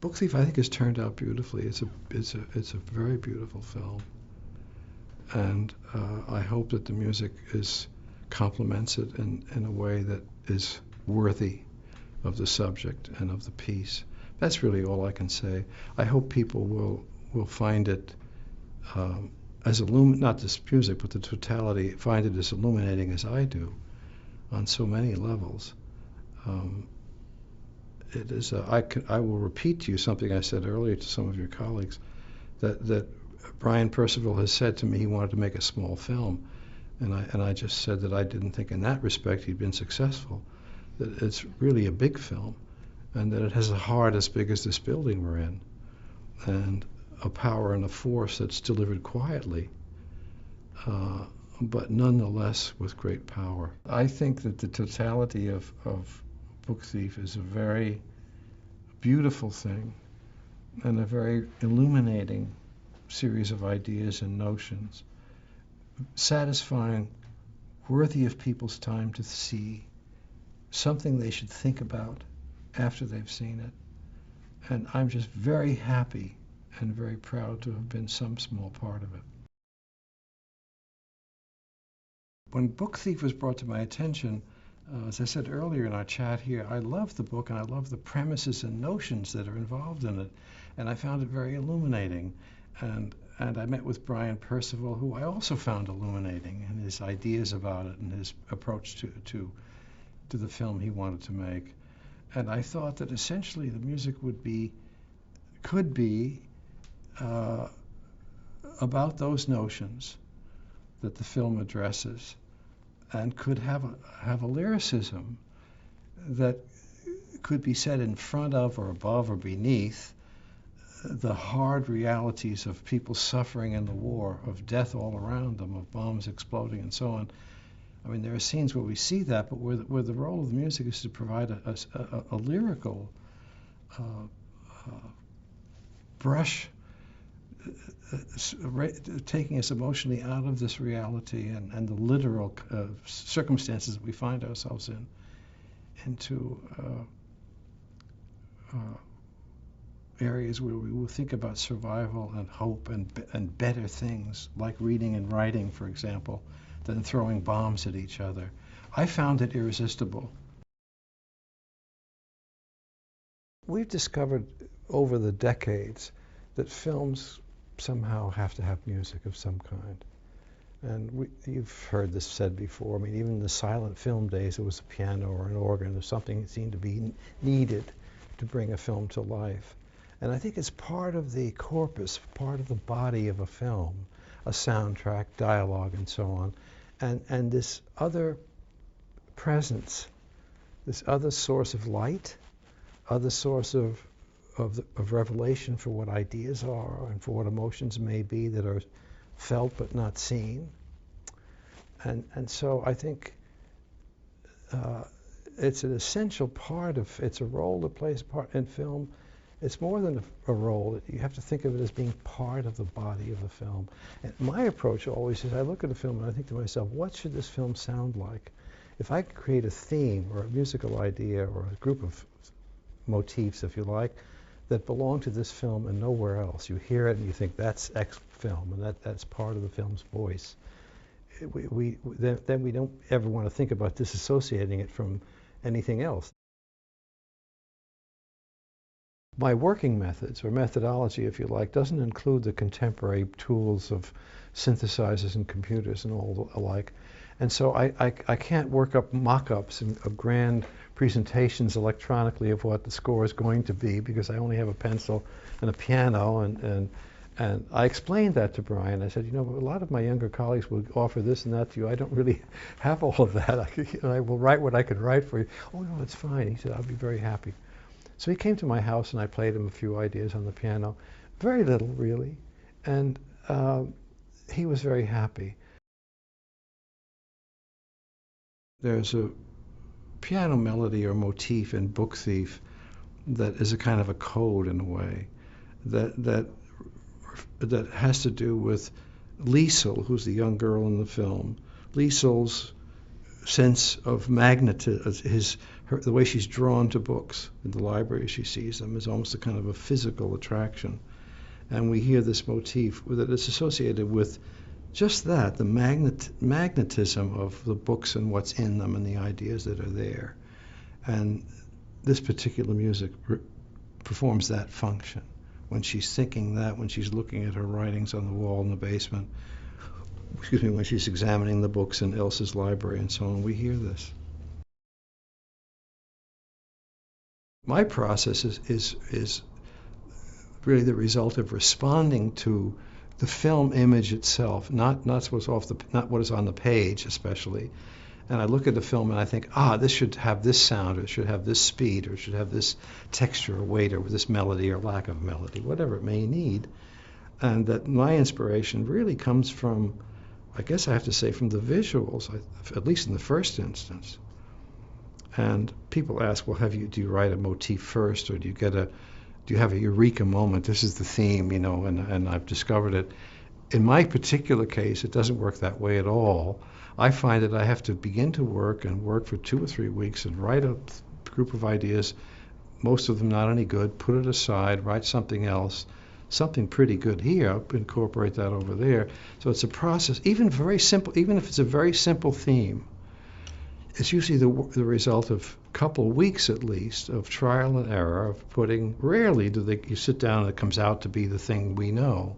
Book Thief, I think, has turned out beautifully. It's a very beautiful film, and I hope that the music is complements it in a way that is worthy of the subject and of the piece. That's really all I can say. I hope people will find it as not this music, but the totality, find it as illuminating as I do on so many levels. It is. I will repeat to you something I said earlier to some of your colleagues, that Brian Percival has said to me he wanted to make a small film, and I just said that I didn't think in that respect he'd been successful. That it's really a big film, and that it has a heart as big as this building we're in, and a power and a force that's delivered quietly, but nonetheless with great power. I think that the totality of Book Thief is a very beautiful thing and a very illuminating series of ideas and notions, satisfying, worthy of people's time to see, something they should think about after they've seen it. And I'm just very happy and very proud to have been some small part of it. When Book Thief was brought to my attention, as I said earlier in our chat here, I love the book and I love the premises and notions that are involved in it. And I found it very illuminating. And I met with Brian Percival, who I also found illuminating, and his ideas about it and his approach to the film he wanted to make. And I thought that essentially the music could be about those notions that the film addresses, and could have a lyricism that could be set in front of or above or beneath the hard realities of people suffering in the war, of death all around them, of bombs exploding and so on. I mean, there are scenes where we see that, but where the role of the music is to provide a lyrical brush, taking us emotionally out of this reality and the literal circumstances that we find ourselves in, into areas where we will think about survival and hope and better things, like reading and writing, for example, than throwing bombs at each other. I found it irresistible. We've discovered over the decades that films somehow have to have music of some kind. And you've heard this said before. I mean, even in the silent film days, it was a piano or an organ or something that seemed to be needed to bring a film to life. And I think it's part of the corpus, part of the body of a film, a soundtrack, dialogue, and so on. And this other presence, this other source of light, other source of revelation for what ideas are and for what emotions may be that are felt but not seen. And so I think it's an essential part of, it's a role that plays a part in film. It's more than a role. You have to think of it as being part of the body of the film. And my approach always is I look at a film and I think to myself, what should this film sound like? If I could create a theme or a musical idea or a group of motifs, if you like, that belong to this film and nowhere else. You hear it and you think that's X film, and that's part of the film's voice. Then we don't ever want to think about disassociating it from anything else. My working methods, or methodology if you like, doesn't include the contemporary tools of synthesizers and computers and all alike. And so I can't work up mock-ups of grand presentations electronically of what the score is going to be, because I only have a pencil and a piano. And I explained that to Brian. I said, you know, a lot of my younger colleagues will offer this and that to you. I don't really have all of that. I will write what I can write for you. Oh, no, it's fine. He said, I'll be very happy. So he came to my house and I played him a few ideas on the piano. Very little, really. And he was very happy. There's a piano melody or motif in Book Thief that is a kind of a code in a way that has to do with Liesl, who's the young girl in the film. Liesl's sense of magnetism, the way she's drawn to books in the library as she sees them is almost a kind of a physical attraction. And we hear this motif that is associated with just that, the magnetism of the books and what's in them and the ideas that are there. And this particular music performs that function. When she's thinking that, when she's looking at her writings on the wall in the basement, when she's examining the books in Ilse's library and so on, we hear this. My process is really the result of responding to the film image itself, not what is on the page especially. And I look at the film and I think, this should have this sound, or it should have this speed, or it should have this texture or weight, or this melody or lack of melody, whatever it may need. And that my inspiration really comes from, I guess I have to say, from the visuals, at least in the first instance. And people ask, well, do you write a motif first, or do you have a eureka moment? This is the theme, and I've discovered it. In my particular case, it doesn't work that way at all. I find that I have to begin to work for 2 or 3 weeks and write a group of ideas, most of them not any good, put it aside, write something else, something pretty good here, incorporate that over there. So it's a process, even if it's a very simple theme. It's usually the result of a couple of weeks at least of trial and error, of rarely do you sit down and it comes out to be the thing we know.